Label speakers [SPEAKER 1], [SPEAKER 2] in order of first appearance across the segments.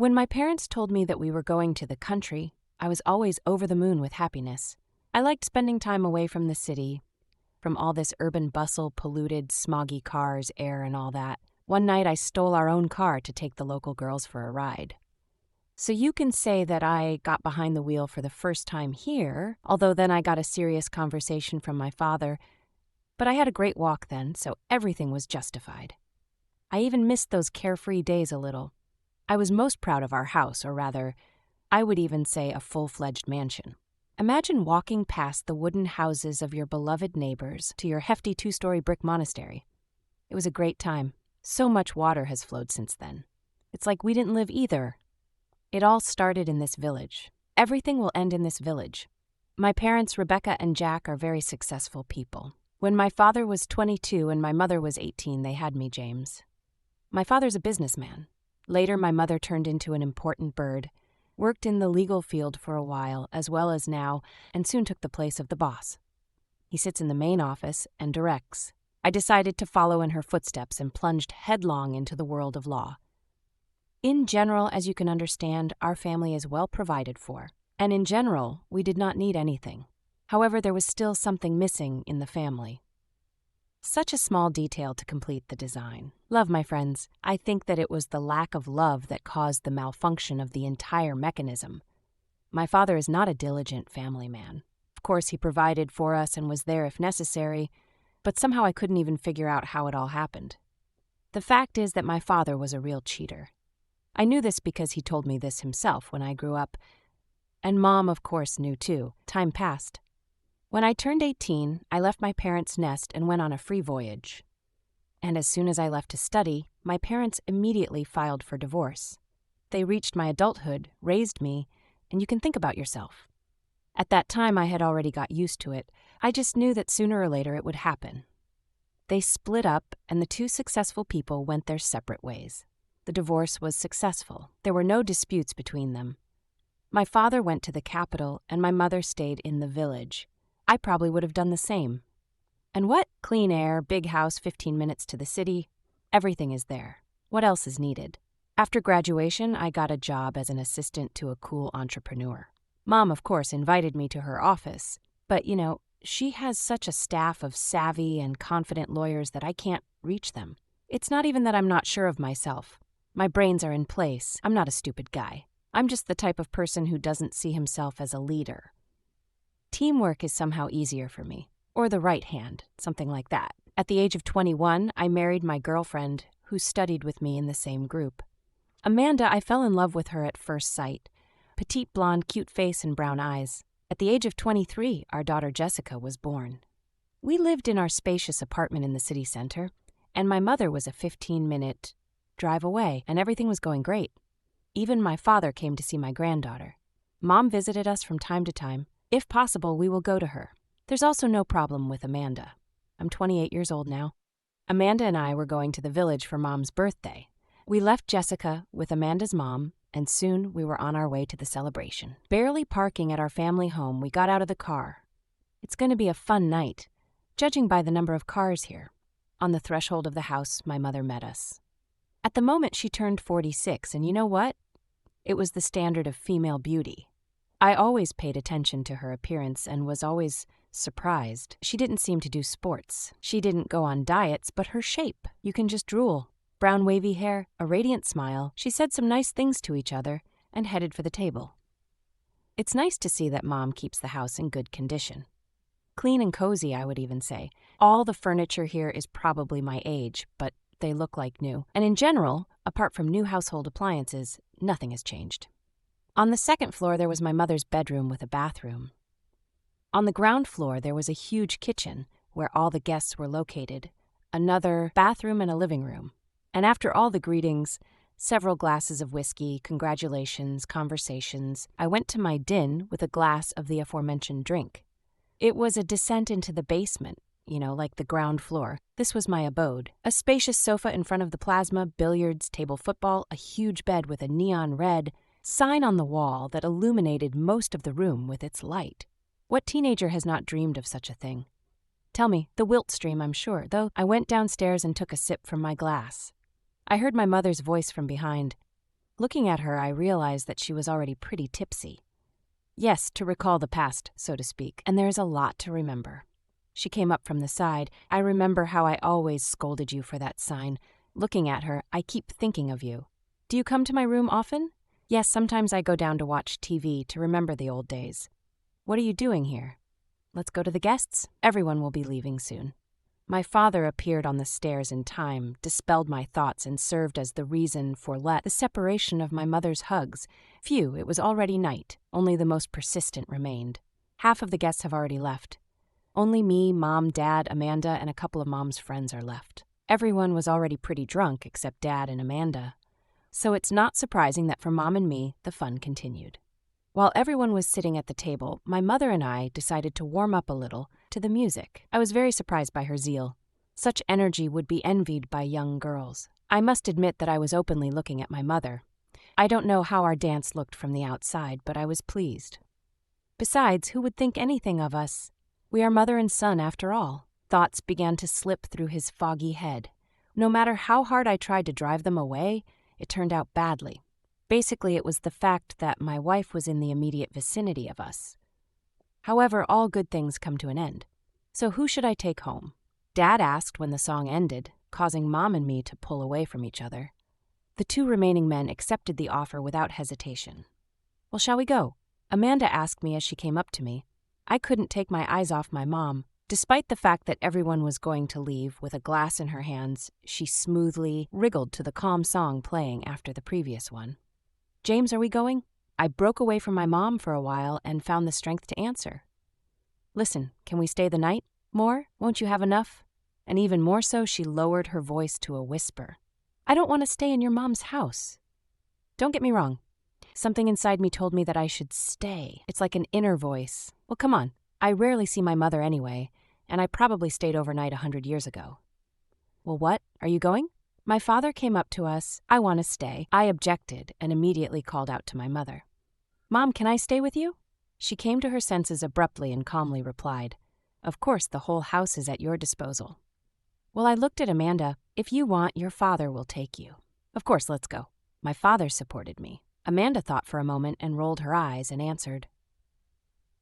[SPEAKER 1] When my parents told me that we were going to the country, I was always over the moon with happiness. I liked spending time away from the city, from all this urban bustle, polluted, smoggy cars, air, and all that. One night I stole our own car to take the local girls for a ride. So you can say that I got behind the wheel for the first time here, although then I got a serious conversation from my father. But I had a great walk then, so everything was justified. I even missed those carefree days a little. I was most proud of our house, or rather, I would even say a full-fledged mansion. Imagine walking past the wooden houses of your beloved neighbors to your hefty 2-story brick monastery. It was a great time. So much water has flowed since then. It's like we didn't live either. It all started in this village. Everything will end in this village. My parents, Rebecca and Jack, are very successful people. When my father was 22 and my mother was 18, they had me, James. My father's a businessman. Later, my mother turned into an important bird, worked in the legal field for a while, as well as now, and soon took the place of the boss. He sits in the main office and directs. I decided to follow in her footsteps and plunged headlong into the world of law. In general, as you can understand, our family is well provided for, and in general, we did not need anything. However, there was still something missing in the family. Such a small detail to complete the design. Love, my friends. I think that it was the lack of love that caused the malfunction of the entire mechanism. My father is not a diligent family man. Of course, he provided for us and was there if necessary, but somehow I couldn't even figure out how it all happened. The fact is that my father was a real cheater. I knew this because he told me this himself when I grew up, and Mom, of course, knew too. Time passed. When I turned 18, I left my parents' nest and went on a free voyage. And as soon as I left to study, my parents immediately filed for divorce. They reached my adulthood, raised me, and you can think about yourself. At that time, I had already got used to it. I just knew that sooner or later it would happen. They split up, and the two successful people went their separate ways. The divorce was successful. There were no disputes between them. My father went to the capital, and my mother stayed in the village. I probably would have done the same. And what? Clean air, big house, 15 minutes to the city. Everything is there. What else is needed? After graduation, I got a job as an assistant to a cool entrepreneur. Mom, of course, invited me to her office. But, she has such a staff of savvy and confident lawyers that I can't reach them. It's not even that I'm not sure of myself. My brains are in place. I'm not a stupid guy. I'm just the type of person who doesn't see himself as a leader. Teamwork is somehow easier for me. Or the right hand, something like that. At the age of 21, I married my girlfriend, who studied with me in the same group. Amanda, I fell in love with her at first sight. Petite blonde, cute face and brown eyes. At the age of 23, our daughter Jessica was born. We lived in our spacious apartment in the city center, and my mother was a 15-minute drive away, and everything was going great. Even my father came to see my granddaughter. Mom visited us from time to time. If possible, we will go to her. There's also no problem with Amanda. I'm 28 years old now. Amanda and I were going to the village for Mom's birthday. We left Jessica with Amanda's mom, and soon we were on our way to the celebration. Barely parking at our family home, we got out of the car. It's going to be a fun night, judging by the number of cars here. On the threshold of the house, my mother met us. At the moment, she turned 46, and you know what? It was the standard of female beauty. I always paid attention to her appearance and was always surprised. She didn't seem to do sports. She didn't go on diets, but her shape, you can just drool. Brown wavy hair, a radiant smile. She said some nice things to each other and headed for the table. It's nice to see that Mom keeps the house in good condition. Clean and cozy, I would even say. All the furniture here is probably my age, but they look like new. And in general, apart from new household appliances, nothing has changed. On the second floor, there was my mother's bedroom with a bathroom. On the ground floor, there was a huge kitchen where all the guests were located, another bathroom and a living room. And after all the greetings, several glasses of whiskey, congratulations, conversations, I went to my den with a glass of the aforementioned drink. It was a descent into the basement, like the ground floor. This was my abode. A spacious sofa in front of the plasma, billiards, table football, a huge bed with a neon red sign on the wall that illuminated most of the room with its light. What teenager has not dreamed of such a thing? Tell me, the wilt stream, I'm sure, though I went downstairs and took a sip from my glass. I heard my mother's voice from behind. Looking at her, I realized that she was already pretty tipsy. Yes, to recall the past, so to speak, and there's a lot to remember. She came up from the side. I remember how I always scolded you for that sign. Looking at her, I keep thinking of you. Do you come to my room often? Yes, sometimes I go down to watch TV to remember the old days. What are you doing here? Let's go to the guests. Everyone will be leaving soon. My father appeared on the stairs in time, dispelled my thoughts, and served as the reason for the separation of my mother's hugs. Phew, it was already night. Only the most persistent remained. Half of the guests have already left. Only me, Mom, Dad, Amanda, and a couple of Mom's friends are left. Everyone was already pretty drunk except Dad and Amanda. So it's not surprising that for Mom and me, the fun continued. While everyone was sitting at the table, my mother and I decided to warm up a little to the music. I was very surprised by her zeal. Such energy would be envied by young girls. I must admit that I was openly looking at my mother. I don't know how our dance looked from the outside, but I was pleased. Besides, who would think anything of us? We are mother and son after all. Thoughts began to slip through his foggy head. No matter how hard I tried to drive them away, it turned out badly. Basically, it was the fact that my wife was in the immediate vicinity of us. However, all good things come to an end. So who should I take home? Dad asked when the song ended, causing Mom and me to pull away from each other. The two remaining men accepted the offer without hesitation. Well, shall we go? Amanda asked me as she came up to me. I couldn't take my eyes off my mom. Despite the fact that everyone was going to leave with a glass in her hands, she smoothly wriggled to the calm song playing after the previous one. James, are we going? I broke away from my mom for a while and found the strength to answer. Listen, can we stay the night? More? Won't you have enough? And even more so, she lowered her voice to a whisper. I don't want to stay in your mom's house. Don't get me wrong. Something inside me told me that I should stay. It's like an inner voice. Well, come on. I rarely see my mother anyway, and I probably stayed overnight 100 years ago. Well, what? Are you going? My father came up to us. I want to stay. I objected and immediately called out to my mother. Mom, can I stay with you? She came to her senses abruptly and calmly replied, Of course, the whole house is at your disposal. Well, I looked at Amanda. If you want, your father will take you. Of course, let's go. My father supported me. Amanda thought for a moment and rolled her eyes and answered,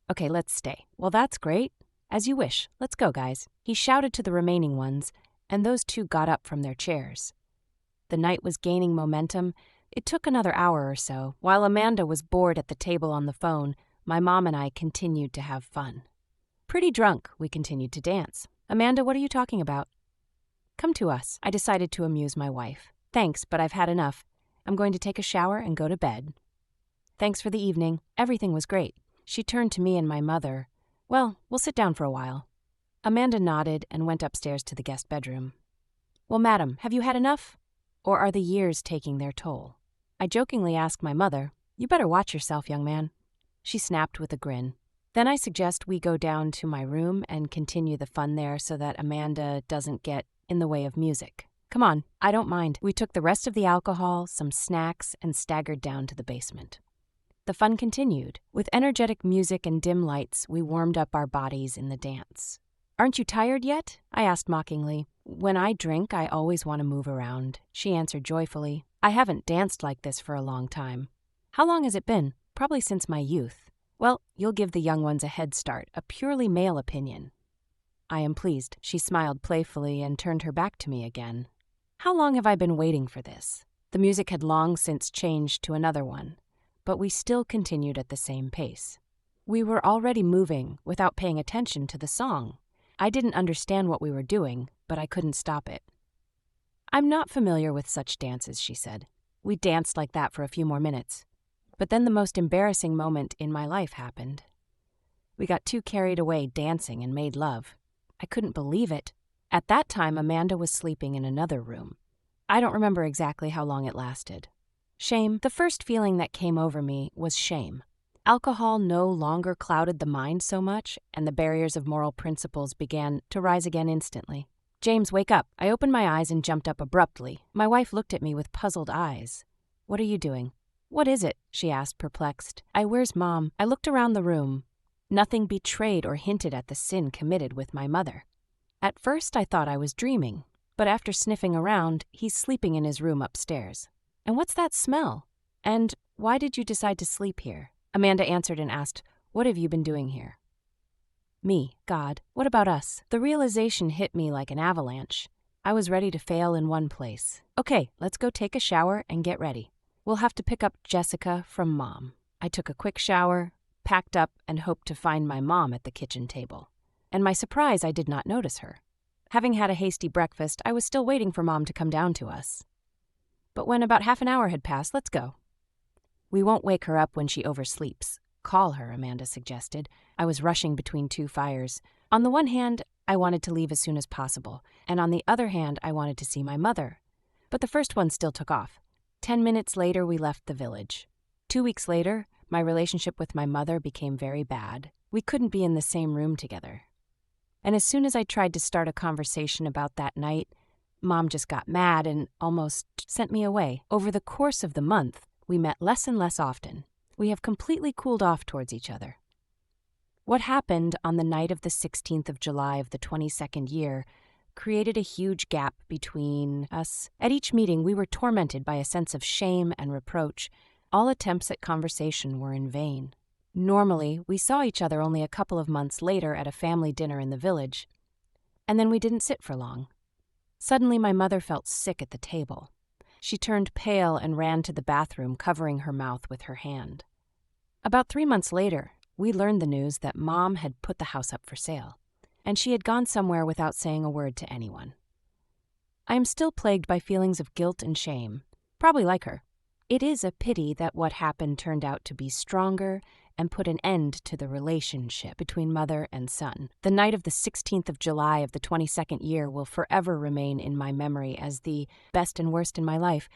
[SPEAKER 1] Okay, let's stay. Well, that's great. As you wish. Let's go, guys. He shouted to the remaining ones, and those two got up from their chairs. The night was gaining momentum. It took another hour or so. While Amanda was bored at the table on the phone, my mom and I continued to have fun. Pretty drunk, we continued to dance. Amanda, what are you talking about? Come to us. I decided to amuse my wife. Thanks, but I've had enough. I'm going to take a shower and go to bed. Thanks for the evening. Everything was great. She turned to me and my mother. Well, we'll sit down for a while. Amanda nodded and went upstairs to the guest bedroom. Well, madam, have you had enough? Or are the years taking their toll? I jokingly asked my mother, You better watch yourself, young man. She snapped with a grin. Then I suggest we go down to my room and continue the fun there so that Amanda doesn't get in the way of music. Come on, I don't mind. We took the rest of the alcohol, some snacks, and staggered down to the basement. The fun continued. With energetic music and dim lights, we warmed up our bodies in the dance. Aren't you tired yet? I asked mockingly. When I drink, I always want to move around. She answered joyfully. I haven't danced like this for a long time. How long has it been? Probably since my youth. Well, you'll give the young ones a head start, a purely male opinion. I am pleased. She smiled playfully and turned her back to me again. How long have I been waiting for this? The music had long since changed to another one, but we still continued at the same pace. We were already moving without paying attention to the song. I didn't understand what we were doing, but I couldn't stop it. I'm not familiar with such dances, she said. We danced like that for a few more minutes. But then the most embarrassing moment in my life happened. We got too carried away dancing and made love. I couldn't believe it. At that time, Amanda was sleeping in another room. I don't remember exactly how long it lasted. Shame. The first feeling that came over me was shame. Alcohol no longer clouded the mind so much, and the barriers of moral principles began to rise again instantly. James, wake up. I opened my eyes and jumped up abruptly. My wife looked at me with puzzled eyes. What are you doing? What is it? She asked, perplexed. Where's Mom? I looked around the room. Nothing betrayed or hinted at the sin committed with my mother. At first, I thought I was dreaming, but after sniffing around, he's sleeping in his room upstairs. And what's that smell? "And why did you decide to sleep here?" Amanda answered and asked, "What have you been doing here?" "Me, God, what about us?" The realization hit me like an avalanche. I was ready to fail in one place. "Okay, let's go take a shower and get ready. We'll have to pick up Jessica from Mom." I took a quick shower, packed up, and hoped to find my mom at the kitchen table. And my surprise, I did not notice her. Having had a hasty breakfast, I was still waiting for Mom to come down to us. But when about half an hour had passed, "Let's go." "We won't wake her up when she oversleeps. Call her," Amanda suggested. I was rushing between two fires. On the one hand, I wanted to leave as soon as possible, and on the other hand, I wanted to see my mother. But the first one still took off. 10 minutes later, we left the village. 2 weeks later, my relationship with my mother became very bad. We couldn't be in the same room together. And as soon as I tried to start a conversation about that night, Mom just got mad and almost sent me away. Over the course of the month, we met less and less often. We have completely cooled off towards each other. What happened on the night of the 16th of July of the 22nd year created a huge gap between us. At each meeting, we were tormented by a sense of shame and reproach. All attempts at conversation were in vain. Normally, we saw each other only a couple of months later at a family dinner in the village, and then we didn't sit for long. Suddenly, my mother felt sick at the table. She turned pale and ran to the bathroom, covering her mouth with her hand. About 3 months later, we learned the news that Mom had put the house up for sale, and she had gone somewhere without saying a word to anyone. I am still plagued by feelings of guilt and shame, probably like her. It is a pity that what happened turned out to be stronger and put an end to the relationship between mother and son. The night of the 16th of July of the 22nd year will forever remain in my memory as the best and worst in my life.